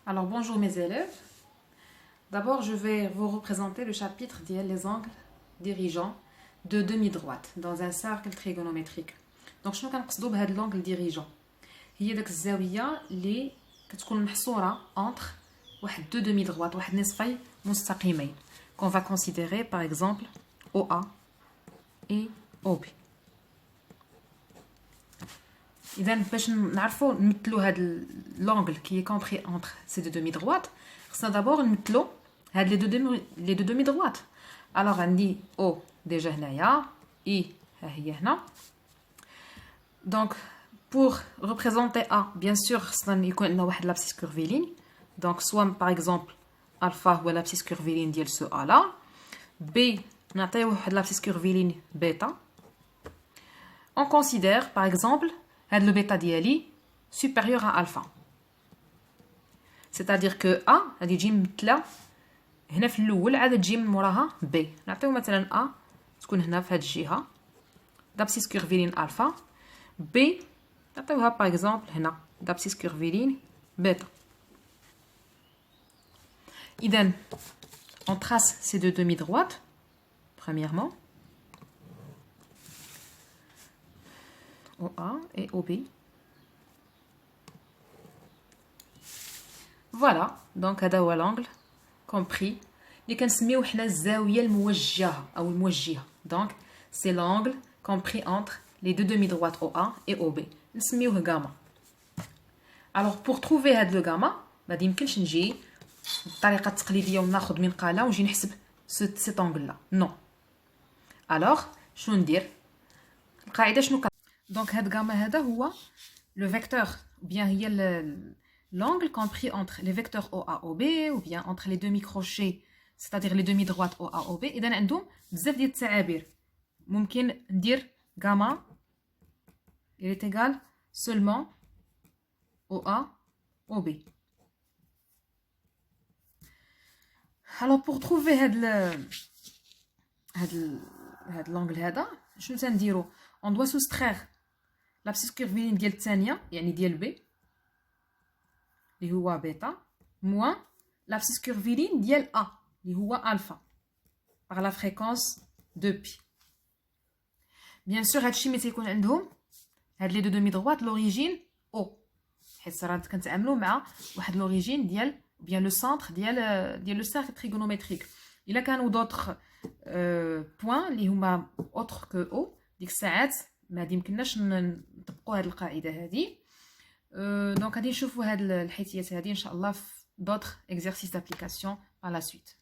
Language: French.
Alors bonjour mes élèves. D'abord je vais vous représenter le chapitre des angles dirigeants de demi-droite dans un cercle trigonométrique. Donc شنو كنقصدوا بهذا l'angle dirigeant؟ هي داك الزاويه اللي كتكون محصوره entre واحد deux demi-droites واحد نصفي مستقيمين qu'on va considérer par exemple OA et OB. إذا باش نعرفوا نمثلوا هاد l'angle qui est compris entre ces deux demi-droites, خصنا d'abord نمثلوا هاد les deux demi-droites. Alors عندي O déjà هنايا, I ها هي هنا. Donc pour représenter A, bien sûr خصنا يكون عندنا واحد l'abscisse curviligne. Donc soit par exemple alpha هو l'abscisse curviligne ديال ce A là. B نعطيوه واحد l'abscisse curviligne bêta. On considère par exemple le bêta ديالي supérieur à alpha. C'est-à-dire que A غادي تجي ممثله هنا في الاول عاد تجي من موراها B. نعطيو مثلا A تكون هنا في هذه الجهه d'abscisse curviligne alpha. B نعطيوها par exemple هنا d'abscisse curviligne bêta. إذن on trace ces deux demi-droites premièrement. OA et OB. Voilà, donc هذا هو l'angle compris اللي كنسميوه حنا الزاويه الموجهه او الموجهه. Donc c'est l'angle compris entre les deux demi-droites OA et OB. نسميوه gamma. Alors pour trouver هذا le gamma ما يمكنش نجي بالطريقه التقليديه وناخذ منقاله ونجي نحسب cet angle là. Non. Alors شنو ندير؟ القاعده شنو Donc, cette gamme le vecteur, ou bien l'angle compris entre les vecteurs OA OB, ou bien entre les demi-crochets, c'est-à-dire les demi-droites OA OB. Et donc, nous avons بزاف ديال التعابير. ممكن ندير gamma, il est égal seulement OA OB. Alors, pour trouver l'angle هذا, شنو تنديرو؟ On doit soustraire l'abscisse curviligne ديال الثانيه يعني ديال B اللي هو بيتا moins l'abscisse curviligne ديال A اللي هو alpha par la fréquence de pi. Bien sûr هادشي ملي تيكون عندهم هاد لي دو دومي droite l'origine O حيت راه كنتعاملوا مع واحد l'origine ديال bien le centre ديال le cercle trigonométrique. الا كانوا d'autres points اللي هما autres que O ديك الساعات ما يمكنناش نطبقوا هذه القاعده هذه. دونك غادي نشوفوا هاد الحيتيات هذه ان شاء الله في d'autres exercices d'application par la suite.